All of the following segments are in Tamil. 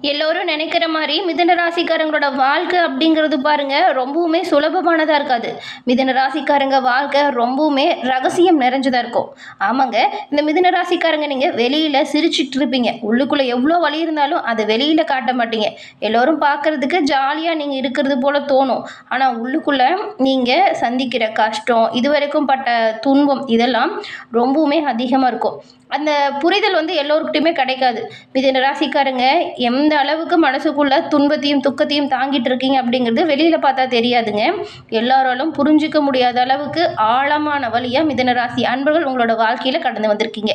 எல்லோரும் நினைக்கிற மாதிரி மிதுன ராசிக்காரங்களோட வாழ்க்கை அப்படிங்கிறது பாருங்க ரொம்பவுமே சுலபமானதாக இருக்காது. மிதுன ராசிக்காரங்க வாழ்க்கை ரொம்பவுமே ரகசியம் நிறைஞ்சதாக இருக்கும். ஆமாங்க, இந்த மிதுன ராசிக்காரங்க நீங்கள் வெளியில் சிரிச்சிட்டு இருப்பீங்க, உள்ளுக்குள்ளே எவ்வளோ வலி இருந்தாலும் அதை வெளியில் காட்ட மாட்டீங்க. எல்லோரும் பார்க்குறதுக்கு ஜாலியாக நீங்கள் இருக்கிறது போல தோணும். ஆனால் உள்ளுக்குள்ளே நீங்கள் சந்திக்கிற கஷ்டம், இதுவரைக்கும் பட்ட துன்பம் இதெல்லாம் ரொம்பவுமே அதிகமாக இருக்கும். அந்த புரிதல் எல்லோருக்கிட்டையுமே கிடைக்காது. மிதுன ராசிக்காரங்க எந்த அளவுக்கு மனசுக்குள்ள துன்பத்தையும் துக்கத்தையும் தாங்கிட்டு இருக்கீங்க அப்படிங்கிறது வெளியில் பார்த்தா தெரியாதுங்க. எல்லாராலும் புரிஞ்சிக்க முடியாத அளவுக்கு ஆழமான வழியாக மிதுன ராசி அன்பர்கள் உங்களோட வாழ்க்கையில் கடந்து வந்திருக்கீங்க.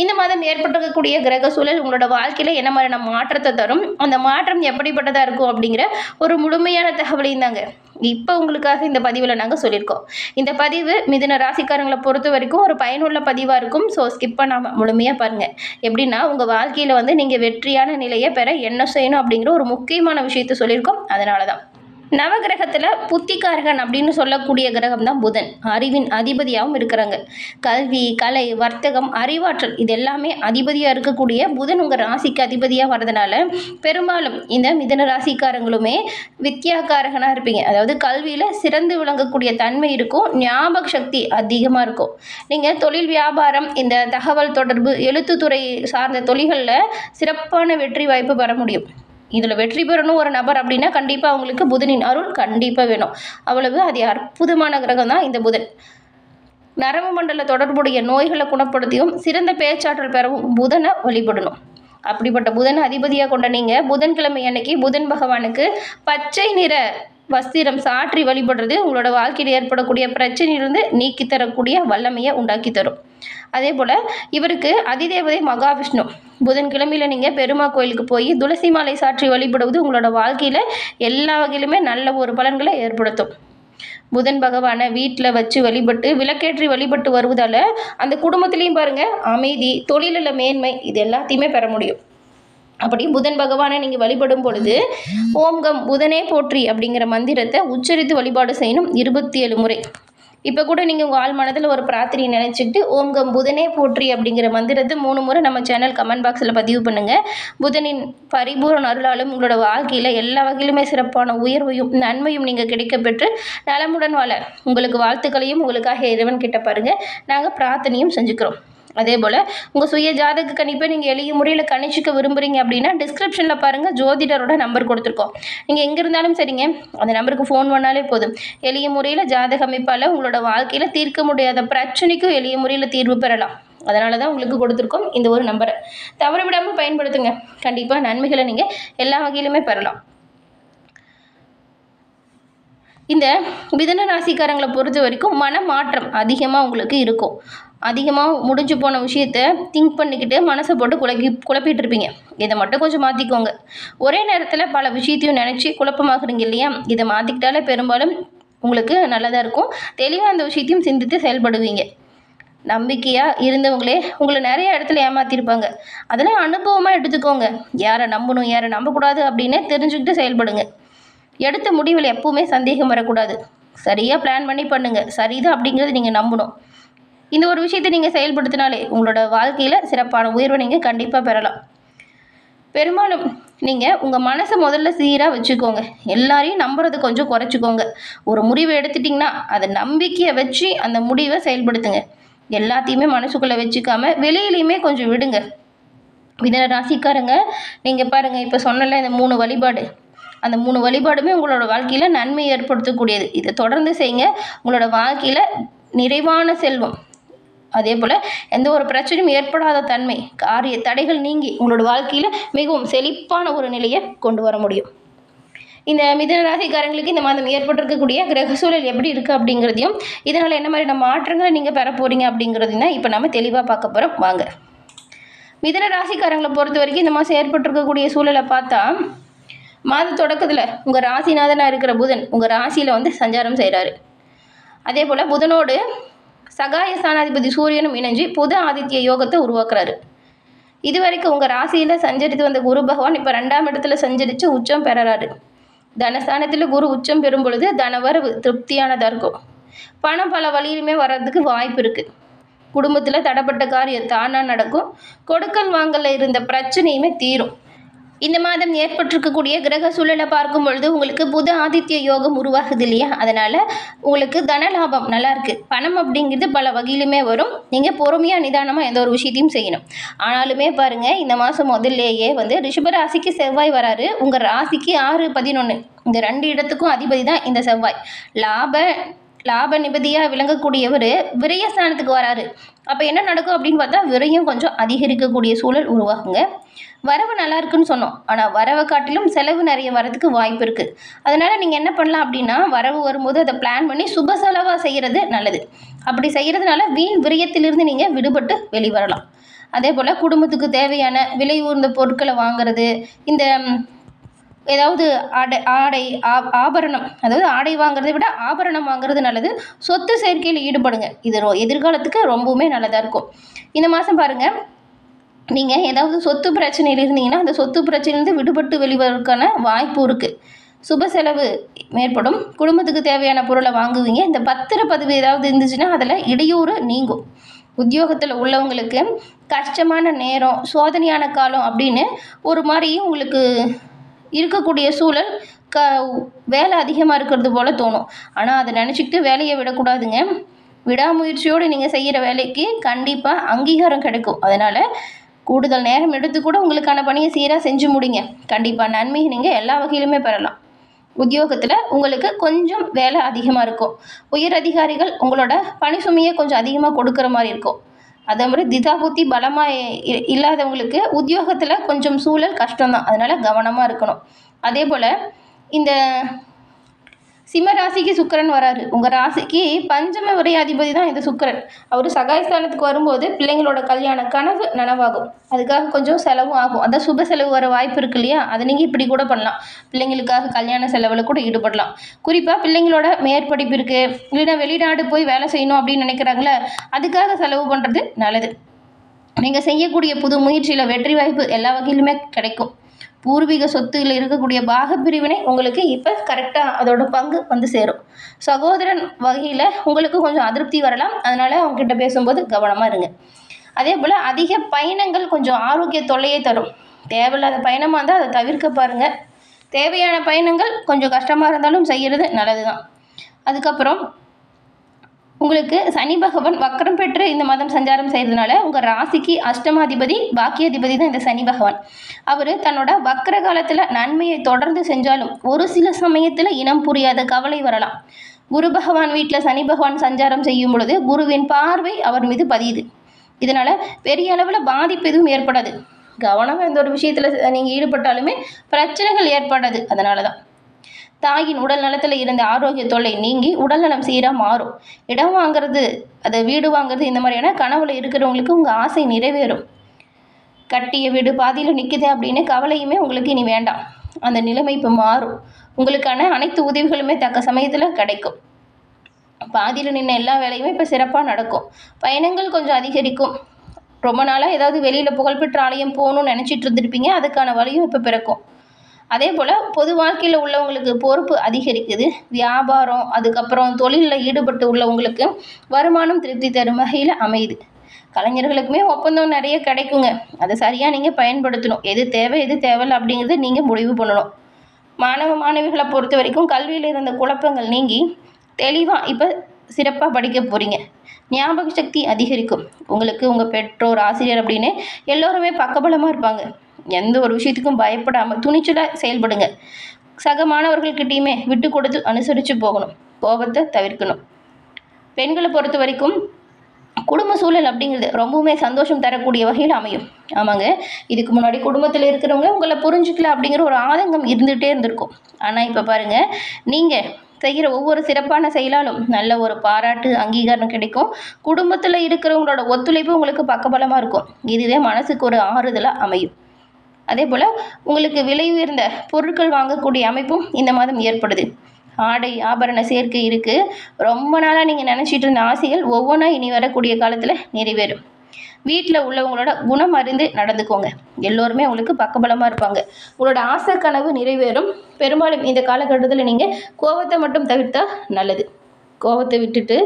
இந்த மாதம் ஏற்பட்டிருக்கக்கூடிய கிரக சூழல் உங்களோட வாழ்க்கையில் என்ன மாதிரியான மாற்றத்தை தரும், அந்த மாற்றம் எப்படிப்பட்டதாக இருக்கும் அப்படிங்கிற ஒரு முழுமையான தகவலையும் தாங்க இப்போ உங்களுக்காக இந்த பதிவில் நாங்கள் சொல்லியிருக்கோம். இந்த பதிவு மிதுன ராசிக்காரங்களை பொறுத்த வரைக்கும் ஒரு பயனுள்ள பதிவாக இருக்கும். ஸோ ஸ்கிப் பண்ணாமல் முழுமையாக பாருங்கள். எப்படின்னா உங்கள் வாழ்க்கையில் நீங்கள் வெற்றியான நிலையை பெற என்ன செய்யணும் அப்படிங்கிற ஒரு முக்கியமான விஷயத்தை சொல்லியிருக்கோம். அதனால தான் நவகிரகத்தில் புத்திகாரகன் அப்படின்னு சொல்லக்கூடிய கிரகம் தான் புதன். அறிவின் அதிபதியாகவும் இருக்கிறாங்க. கல்வி, கலை, வர்த்தகம், அறிவாற்றல் இது எல்லாமே அதிபதியாக இருக்கக்கூடிய புதன் உங்கள் ராசிக்கு அதிபதியாக வர்றதுனால பெரும்பாலும் இந்த மிதுன ராசிக்காரங்களுமே வித்யாகாரகனாக இருப்பீங்க. அதாவது கல்வியில் சிறந்து விளங்கக்கூடிய தன்மை இருக்கும். ஞாபக சக்தி அதிகமாக இருக்கும். நீங்கள் தொழில், வியாபாரம், இந்த தகவல் தொடர்பு, எழுத்துத்துறை சார்ந்த தொழில்களில் சிறப்பான வெற்றி வாய்ப்பு பெற முடியும். இதில் வெற்றி பெறணும் ஒரு நபர் அப்படின்னா கண்டிப்பாக அவங்களுக்கு புதனின் அருள் கண்டிப்பாக வேணும். அவ்வளவு அது அற்புதமான கிரகம் தான் இந்த புதன். நரம்பு மண்டல தொடர்புடைய நோய்களை குணப்படுத்தியும் சிறந்த பேச்சாற்றல் பெறவும் புதனை வழிபடணும். அப்படிப்பட்ட புதனை அதிபதியாக கொண்ட நீங்கள் புதன்கிழமை அன்னைக்கு புதன் பகவானுக்கு பச்சை நிற வஸ்திரம் சாற்றி வழிபடுறது உங்களோட வாழ்க்கையில் ஏற்படக்கூடிய பிரச்சனையிலிருந்து நீக்கி தரக்கூடிய வல்லமையை உண்டாக்கி தரும். அதே போல் இவருக்கு அதிதேவதை மகாவிஷ்ணு. புதன்கிழமையில் நீங்கள் பெருமா கோயிலுக்கு போய் துளசி மாலை சாற்றி வழிபடுவது உங்களோட வாழ்க்கையில் எல்லா வகையிலுமே நல்ல ஒரு பலன்களை ஏற்படுத்தும். புதன் பகவானை வீட்டில் வச்சு வழிபட்டு விளக்கேற்றி வழிபட்டு வருவதால் அந்த குடும்பத்திலையும் பாருங்கள் அமைதி, தொழிலில் மேன்மை இது எல்லாத்தையுமே பெற முடியும். அப்படி புதன் பகவானை நீங்கள் வழிபடும் பொழுது ஓம்கம் புதனே போற்றி அப்படிங்கிற மந்திரத்தை உச்சரித்து வழிபாடு செய்யணும் 27 முறை. இப்போ கூட நீங்கள் உங்கள் ஆள் மனதில் ஒரு பிரார்த்தனையை நினச்சிக்கிட்டு ஓம்கம் புதனே போற்றி அப்படிங்கிற மந்திரத்தை 3 முறை நம்ம சேனல் கமெண்ட் பாக்ஸில் பதிவு பண்ணுங்கள். புதனின் பரிபூர்ண அருளாலும் உங்களோட வாழ்க்கையில் எல்லா வகையிலுமே சிறப்பான உயர்வையும் நன்மையும் நீங்கள் கிடைக்கப்பெற்று நலமுடன் வாழ உங்களுக்கு வாழ்த்துக்களையும் உங்களுக்காக இறைவன் கிட்ட பாருங்கள் நாங்கள் பிரார்த்தனையும் செஞ்சுக்கிறோம். அதே போல் உங்கள் சுய ஜாதக கணிப்பை நீங்கள் எளிய முறையில் கணிச்சிக்க விரும்புகிறீங்க அப்படின்னா டிஸ்கிரிப்ஷனில் பாருங்கள் ஜோதிடரோட நம்பர் கொடுத்துருக்கோம். நீங்கள் எங்கே இருந்தாலும் சரிங்க அந்த நம்பருக்கு ஃபோன் பண்ணாலே போதும். எளிய முறையில் ஜாதக அமைப்பால் உங்களோட வாழ்க்கையில் தீர்க்க முடியாத பிரச்சனைக்கும் எளிய முறையில் தீர்வு பெறலாம். அதனால தான் உங்களுக்கு கொடுத்துருக்கோம் இந்த ஒரு நம்பரை. தவற விடாமல் பயன்படுத்துங்க. கண்டிப்பாக நன்மைகளை நீங்கள் எல்லா வகையிலுமே பெறலாம். இந்த மிதுன ராசிக்காரங்களை பொறுத்த வரைக்கும் மனமாற்றம் அதிகமாக உங்களுக்கு இருக்கும். அதிகமாக முடிஞ்சு போன விஷயத்த திங்க் பண்ணிக்கிட்டு மனசை போட்டு குழப்பிட்டு இருப்பீங்க. இதை மட்டும் கொஞ்சம் மாற்றிக்கோங்க. ஒரே நேரத்தில் பல விஷயத்தையும் நினச்சி குழப்பமாகறீங்க இல்லையா? இதை மாற்றிக்கிட்டாலே பெரும்பாலும் உங்களுக்கு நல்லதாக இருக்கும். தெளிவாக அந்த விஷயத்தையும் சிந்தித்து செயல்படுவீங்க. நம்பிக்கையாக இருந்தவங்களே உங்களை நிறைய இடத்துல ஏமாற்றிருப்பாங்க. அதெல்லாம் அனுபவமாக எடுத்துக்கோங்க. யாரை நம்பணும் யாரை நம்பக்கூடாது அப்படின்னு தெரிஞ்சுக்கிட்டு செயல்படுங்க. எடுத்த முடிவில் எப்பவுமே சந்தேகம் வரக்கூடாது. சரியாக பிளான் பண்ணி பண்ணுங்கள். சரிதான் அப்படிங்கிறது நீங்கள் நம்பணும். இந்த ஒரு விஷயத்தை நீங்கள் செயல்படுத்தினாலே உங்களோட வாழ்க்கையில் சிறப்பான உயர்வை நீங்கள் கண்டிப்பாக பெறலாம். பெரும்பாலும் நீங்கள் உங்கள் மனசை முதல்ல சீராக வச்சுக்கோங்க. எல்லாரையும் நம்புறது கொஞ்சம் குறைச்சிக்கோங்க. ஒரு முடிவை எடுத்துட்டிங்கன்னா அதை நம்பிக்கையை வச்சு அந்த முடிவை செயல்படுத்துங்க. எல்லாத்தையுமே மனசுக்குள்ளே வச்சுக்காமல் வெளியிலையுமே கொஞ்சம் விடுங்க. மிதுன ராசிக்காரங்க நீங்கள் பாருங்கள், இப்போ சொன்னல இந்த 3 வழிபாடு, அந்த 3 வழிபாடுமே உங்களோட வாழ்க்கையில் நன்மை ஏற்படுத்தக்கூடியது. இதை தொடர்ந்து செய்யுங்க. உங்களோட வாழ்க்கையில் நிறைவான செல்வம், அதே போல் எந்த ஒரு பிரச்சனையும் ஏற்படாத தன்மை, காரிய தடைகள் நீங்கி உங்களோட வாழ்க்கையில் மிகவும் செழிப்பான ஒரு நிலையை கொண்டு வர முடியும். இந்த மிதுன ராசிக்காரங்களுக்கு இந்த மாதம் ஏற்பட்டிருக்கக்கூடிய கிரக சூழல் எப்படி இருக்குது அப்படிங்கிறதையும் இதனால் என்ன மாதிரியான மாற்றங்களை நீங்கள் பெற போகிறீங்க அப்படிங்கிறதையும் தான் இப்போ நம்ம தெளிவாக பார்க்க போகிறோம். வாங்க. மிதுன ராசிக்காரங்களை பொறுத்த வரைக்கும் இந்த மாதம் ஏற்பட்டிருக்கக்கூடிய சூழலை பார்த்தா மாத தொடக்கத்தில் உங்கள் ராசிநாதனாக இருக்கிற புதன் உங்கள் ராசியில் சஞ்சாரம் செய்கிறாரு. அதே போல் புதனோடு சகாய ஸ்தானாதிபதி சூரியனும் இணைஞ்சு புத ஆதித்ய யோகத்தை உருவாக்குறாரு. இது வரைக்கும் உங்கள் ராசியில் சஞ்சரித்து வந்த குரு பகவான் இப்போ 2ஆம் இடத்துல சஞ்சரித்து உச்சம் பெறாரு. தனஸ்தானத்தில் குரு உச்சம் பெறும் பொழுது தனவரவு திருப்தியானதாக இருக்கும். பணம் பல வழியிலுமே வர்றதுக்கு வாய்ப்பு இருக்குது. குடும்பத்தில் தடப்பட்ட காரியம் தானாக நடக்கும். கொடுக்கல் வாங்கல இருந்த பிரச்சனையுமே தீரும். இந்த மாதம் ஏற்பட்டிருக்கக்கூடிய கிரக சூழலை பார்க்கும் பொழுது உங்களுக்கு புத ஆதித்ய யோகம் உருவாகுது இல்லையா, அதனால் உங்களுக்கு தன லாபம் நல்லா இருக்குது. பணம் அப்படிங்கிறது பல வகையிலுமே வரும். நீங்கள் பொறுமையாக நிதானமாக எந்த ஒரு விஷயத்தையும் செய்யணும். ஆனாலுமே பாருங்கள், இந்த மாதம் முதல்லேயே ரிஷப ராசிக்கு செவ்வாய் வராரு. உங்கள் ராசிக்கு 6, 11 இந்த 2 இடத்துக்கும் அதிபதி தான் இந்த செவ்வாய். லாப நிபதியாக விளங்கக்கூடியவர் விரயஸ்தானத்துக்கு வராரு. அப்போ என்ன நடக்கும் அப்படின்னு பார்த்தா விரயம் கொஞ்சம் அதிகரிக்கக்கூடிய சூழல் உருவாகுங்க. வரவு நல்லா இருக்குன்னு சொன்னோம், ஆனால் வரவை காட்டிலும் செலவு நிறைய வரதுக்கு வாய்ப்பு இருக்குது. அதனால் நீங்கள் என்ன பண்ணலாம் அப்படின்னா, வரவு வரும்போது அதை பிளான் பண்ணி சுப செலவாக செய்கிறது நல்லது. அப்படி செய்கிறதுனால வீண் விரயத்திலிருந்து நீங்கள் விடுபட்டு வெளிவரலாம். அதே போல் குடும்பத்துக்கு தேவையான விலை உயர்ந்த பொருட்களை வாங்குறது, இந்த ஏதாவது ஆபரணம், அதாவது ஆடை வாங்குறதை விட ஆபரணம் வாங்குறது நல்லது. சொத்து சேர்க்கையில் ஈடுபடுங்க. இது எதிர்காலத்துக்கு ரொம்பவுமே நல்லதாக இருக்கும். இந்த மாதம் பாருங்கள், நீங்கள் ஏதாவது சொத்து பிரச்சனையில் இருந்தீங்கன்னா அந்த சொத்து பிரச்சனையிலேருந்து விடுபட்டு வெளிவருவதற்கான வாய்ப்பு இருக்குது. சுப செலவு ஏற்படும். குடும்பத்துக்கு தேவையான பொருளை வாங்குவீங்க. இந்த பத்திரப்பதிவு ஏதாவது இருந்துச்சுன்னா அதில் இடையூறு நீங்கும். உத்தியோகத்தில் உள்ளவங்களுக்கு கஷ்டமான நேரம், சோதனையான காலம் அப்படின்னு ஒரு மாதிரி உங்களுக்கு இருக்கக்கூடிய சூழல் வேலை அதிகமாக இருக்கிறது போல் தோணும். ஆனால் அதை நினச்சிக்கிட்டு வேலையை விடக்கூடாதுங்க. விடாமுயற்சியோடு நீங்கள் செய்கிற வேலைக்கு கண்டிப்பாக அங்கீகாரம் கிடைக்கும். அதனால் கூடுதல் நேரம் எடுத்து கூட உங்களுக்கான பணியை சீராக செஞ்சு முடிங்க. கண்டிப்பாக நன்மையை நீங்கள் எல்லா வகையிலுமே பெறலாம். உத்தியோகத்தில் உங்களுக்கு கொஞ்சம் வேலை அதிகமாக இருக்கும். உயர் அதிகாரிகள் உங்களோட பணி சுமையை கொஞ்சம் அதிகமாக கொடுக்குற மாதிரி இருக்கும். அதே மாதிரி திதாபுத்தி பலமாக இல்லாதவங்களுக்கு உத்தியோகத்தில் கொஞ்சம் சூழல் கஷ்டம்தான். அதனால் கவனமாக இருக்கணும். அதே போல் இந்த சிம்ம ராசிக்கு சுக்கிரன் வராரு. உங்கள் ராசிக்கு பஞ்சம விரையாதிபதி தான் இந்த சுக்கிரன். அவர் சகாயஸ்தானத்துக்கு வரும்போது பிள்ளைங்களோட கல்யாண கனவு நனவாகும். அதுக்காக கொஞ்சம் செலவும் ஆகும். அதான் சுப செலவு வர வாய்ப்பு இருக்கு இல்லையா, அதை நீங்கள் இப்படி கூட பண்ணலாம். பிள்ளைங்களுக்காக கல்யாண செலவில் கூட ஈடுபடலாம். குறிப்பாக பிள்ளைங்களோட மேற்படிப்பு இருக்குது, இல்லைன்னா வெளிநாடு போய் வேலை செய்யணும் அப்படின்னு நினைக்கிறாங்களே, அதுக்காக செலவு பண்ணுறது நல்லது. நீங்கள் செய்யக்கூடிய புது முயற்சியில் வெற்றி வாய்ப்பு எல்லா வகையிலுமே கிடைக்கும். பூர்வீக சொத்துல இருக்கக்கூடிய பாகப்பிரிவினை உங்களுக்கு இப்போ கரெக்டாக அதோட பங்கு வந்து சேரும். சகோதரன் வகையில் உங்களுக்கு கொஞ்சம் அதிருப்தி வரலாம். அதனால் அவங்ககிட்ட பேசும்போது கவனமாக இருங்க. அதே போல் அதிக பயணங்கள் கொஞ்சம் ஆரோக்கிய தொல்லையை தரும். தேவையில்லாத பயணமாக இருந்தால் அதை தவிர்க்க பாருங்கள். தேவையான பயணங்கள் கொஞ்சம் கஷ்டமாக இருந்தாலும் செய்கிறது நல்லது தான். அதுக்கப்புறம் உங்களுக்கு சனி பகவான் வக்கரம் பெற்று இந்த மாதம் சஞ்சாரம் செய்கிறதுனால உங்கள் ராசிக்கு அஷ்டமாதிபதி பாக்கியாதிபதி தான் இந்த சனி பகவான். அவர் தன்னோட வக்கர காலத்தில் நன்மையை தொடர்ந்து செஞ்சாலும் ஒரு சில சமயத்தில் இனம் புரியாத கவலை வரலாம். குரு பகவான் வீட்டில் சனி பகவான் சஞ்சாரம் செய்யும் பொழுது குருவின் பார்வை அவர் மீது பதியுது. இதனால் பெரிய அளவில் பாதிப்பு எதுவும் ஏற்படாது. கவனமாக எந்த ஒரு விஷயத்தில் நீங்கள் ஈடுபட்டாலுமே பிரச்சனைகள் ஏற்படாது. அதனால தான் தாயின் உடல் நலத்தில் இருந்த ஆரோக்கிய தொல்லை நீங்கி உடல்நலம் சீராக மாறும். இடம் வாங்கிறது, அதை வீடு வாங்குறது, இந்த மாதிரியான கனவுல இருக்கிறவங்களுக்கு உங்கள் ஆசை நிறைவேறும். கட்டிய வீடு பாதியில் நிற்குது அப்படின்னு கவலையுமே உங்களுக்கு இனி வேண்டாம். அந்த நிலைமை இப்போ மாறும். உங்களுக்கான அனைத்து உதவிகளுமே தக்க சமயத்தில் கிடைக்கும். பாதியில் நின்ற எல்லா வேலையுமே இப்போ சிறப்பாக நடக்கும். பயணங்கள் கொஞ்சம் அதிகரிக்கும். ரொம்ப நாளாக ஏதாவது வெளியில் புகழ்பெற்ற ஆலயம் போகணும்னு நினச்சிட்டு இருந்திருப்பீங்க, அதுக்கான வழியும் இப்போ பிறக்கும். அதே போல் பொது வாழ்க்கையில் உள்ளவங்களுக்கு பொறுப்பு அதிகரிக்குது. வியாபாரம், அதுக்கப்புறம் தொழிலில் ஈடுபட்டு உள்ளவங்களுக்கு வருமானம் திருப்தி தரும் வகையில் அமையுது. கலைஞர்களுக்குமே ஒப்பந்தம் நிறைய கிடைக்குங்க. அதை சரியாக நீங்கள் பயன்படுத்தணும். எது தேவை எது தேவையில்லை அப்படிங்கிறது நீங்கள் முடிவு பண்ணணும். மாணவிகளை பொறுத்த வரைக்கும் கல்வியில் இருந்த குழப்பங்கள் நீங்கி தெளிவாக இப்போ சிறப்பாக படிக்க போகிறீங்க. ஞாபக சக்தி அதிகரிக்கும். உங்களுக்கு உங்கள் பெற்றோர், ஆசிரியர் அப்படின்னு எல்லோருமே பக்கபலமாக இருப்பாங்க. எந்த ஒரு விஷயத்துக்கும் பயப்படாமல் துணிச்சலாக செயல்படுங்க. சக மாணவர்கள்கிட்டையுமே விட்டு கொடுத்து அனுசரித்து போகணும். கோபத்தை தவிர்க்கணும். பெண்களை பொறுத்த வரைக்கும் குடும்ப சூழல் அப்படிங்கிறது ரொம்பவுமே சந்தோஷம் தரக்கூடிய வகையில் அமையும். ஆமாங்க, இதுக்கு முன்னாடி குடும்பத்தில் இருக்கிறவங்க உங்களை புரிஞ்சுக்கல அப்படிங்கிற ஒரு ஆதங்கம் இருந்துகிட்டே இருந்திருக்கும். ஆனால் இப்போ பாருங்கள், நீங்கள் செய்கிற ஒவ்வொரு சிறப்பான செயலாலும் நல்ல ஒரு பாராட்டு, அங்கீகாரம் கிடைக்கும். குடும்பத்தில் இருக்கிறவங்களோட ஒத்துழைப்பு உங்களுக்கு பக்கபலமாக இருக்கும். இதுவே மனசுக்கு ஒரு ஆறுதலாக அமையும். அதே போல் உங்களுக்கு விலை உயர்ந்த பொருட்கள் வாங்கக்கூடிய அமைப்பும் இந்த மாதம் ஏற்படுது. ஆடை ஆபரண சேர்க்கை இருக்குது. ரொம்ப நாளாக நீங்கள் நினச்சிட்டு இருந்த ஆசைகள் ஒவ்வொன்றா இனி வரக்கூடிய காலத்தில் நிறைவேறும். வீட்டில் உள்ளவங்களோட குணம் அறிந்து நடந்துக்கோங்க. எல்லோருமே உங்களுக்கு பக்கபலமாக இருப்பாங்க. உங்களோட ஆசை கனவு நிறைவேறும். பெரும்பாலும் இந்த காலகட்டத்தில் நீங்கள் கோபத்தை மட்டும் தவிர்த்தால் நல்லது. கோபத்தை விட்டுட்டு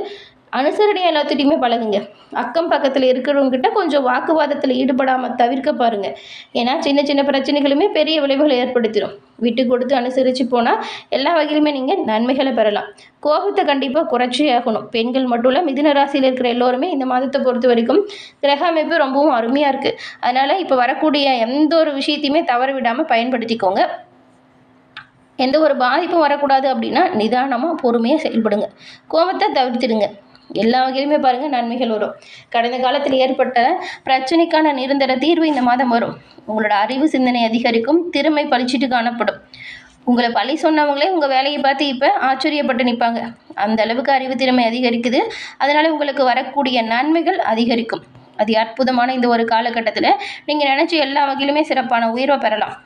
அனுசரணையாக எல்லாத்துட்டையுமே பழகுங்க. அக்கம் பக்கத்தில் இருக்கிறவங்ககிட்ட கொஞ்சம் வாக்குவாதத்தில் ஈடுபடாமல் தவிர்க்க பாருங்கள். ஏன்னா சின்ன சின்ன பிரச்சனைகளுமே பெரிய விளைவுகளை ஏற்படுத்திடும். விட்டு கொடுத்து அனுசரித்து போனால் எல்லா வகையிலுமே நீங்கள் நன்மைகளை பெறலாம். கோபத்தை கண்டிப்பாக குறைச்சே ஆகணும். பெண்கள் மட்டும் இல்லை, மிதுன ராசியில் இருக்கிற எல்லோருமே இந்த மாதத்தை பொறுத்த வரைக்கும் கிரக அமைப்பு ரொம்பவும் அருமையாக இருக்குது. அதனால் இப்போ வரக்கூடிய எந்த ஒரு விஷயத்தையுமே தவற விடாமல் பயன்படுத்திக்கோங்க. எந்த ஒரு பாதிப்பும் வரக்கூடாது அப்படின்னா நிதானமாக பொறுமையாக செயல்படுங்க. கோபத்தை தவிர்த்திடுங்க. எல்லா வகையிலுமே பாருங்கள் நன்மைகள் வரும். கடந்த காலத்தில் ஏற்பட்ட பிரச்சனைக்கான நிரந்தர தீர்வு இந்த மாதம் வரும். உங்களோட அறிவு சிந்தனை அதிகரிக்கும். திறமை பளிச்சிட்டு காணப்படும். உங்களை பழி சொன்னவங்களே உங்கள் வேலையை பார்த்து இப்போ ஆச்சரியப்பட்டு நிற்பாங்க. அந்த அளவுக்கு அறிவு திறமை அதிகரிக்குது. அதனால் உங்களுக்கு வரக்கூடிய நன்மைகள் அதிகரிக்கும். அது அற்புதமான இந்த ஒரு காலகட்டத்தில் நீங்கள் நினச்சி எல்லா வகையிலுமே சிறப்பான உயர்வை பெறலாம்.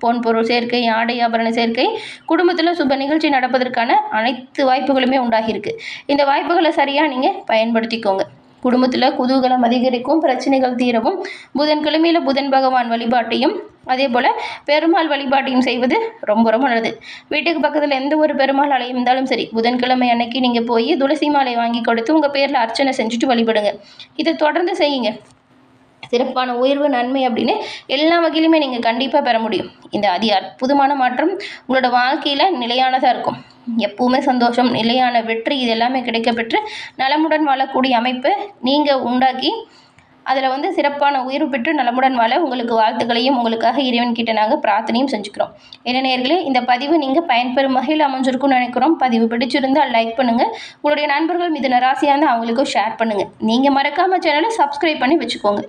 பொன் பொருள் சேர்க்கை, ஆடை ஆபரண சேர்க்கை, குடும்பத்தில் சுப நிகழ்ச்சி நடப்பதற்கான அனைத்து வாய்ப்புகளுமே உண்டாகியிருக்கு. இந்த வாய்ப்புகளை சரியாக நீங்கள் பயன்படுத்திக்கோங்க. குடும்பத்தில் குதூகலம் அதிகரிக்கும். பிரச்சனைகள் தீரவும். புதன்கிழமையில் புதன் பகவான் வழிபாட்டையும் அதே போல் பெருமாள் வழிபாட்டையும் செய்வது ரொம்ப ரொம்ப நல்லது. வீட்டுக்கு பக்கத்தில் எந்த ஒரு பெருமாள் ஆலயம் இருந்தாலும் சரி, புதன்கிழமை அன்னைக்கு நீங்கள் போய் துளசி மாலை வாங்கி கொடுத்து உங்கள் பேரில் அர்ச்சனை செஞ்சுட்டு வழிபடுங்க. இதை தொடர்ந்து செய்யுங்க. சிறப்பான உயர்வு நன்மை அப்படின்னு எல்லா வகையிலுமே நீங்கள் கண்டிப்பாக பெற முடியும். இந்த அற்புதமான மாற்றம் உங்களோட வாழ்க்கையில் நிலையானதாக இருக்கும். எப்பவுமே சந்தோஷம், நிலையான வெற்றி இது எல்லாமே கிடைக்கப்பெற்று நலமுடன் வாழக்கூடிய அமைப்பை நீங்கள் உண்டாக்கி அதில் சிறப்பான உயர்வு பெற்று நலமுடன் வாழ உங்களுக்கு வாழ்த்துக்களையும் உங்களுக்காக இறைவன்கிட்ட நாங்கள் பிரார்த்தனையும் செஞ்சுக்கிறோம். என்ன நேயர்களே, இந்த பதிவு நீங்கள் பயன்பெறும் வகையில் அமைஞ்சிருக்கும்னு நினைக்கிறோம். பதிவு பிடிச்சிருந்தால் லைக் பண்ணுங்கள். உங்களுடைய நண்பர்கள் மிதுன ராசியாக இருந்தால் அவங்களுக்கும் ஷேர் பண்ணுங்கள். நீங்கள் மறக்காமல் சேனலை சப்ஸ்கிரைப் பண்ணி வச்சுக்கோங்க.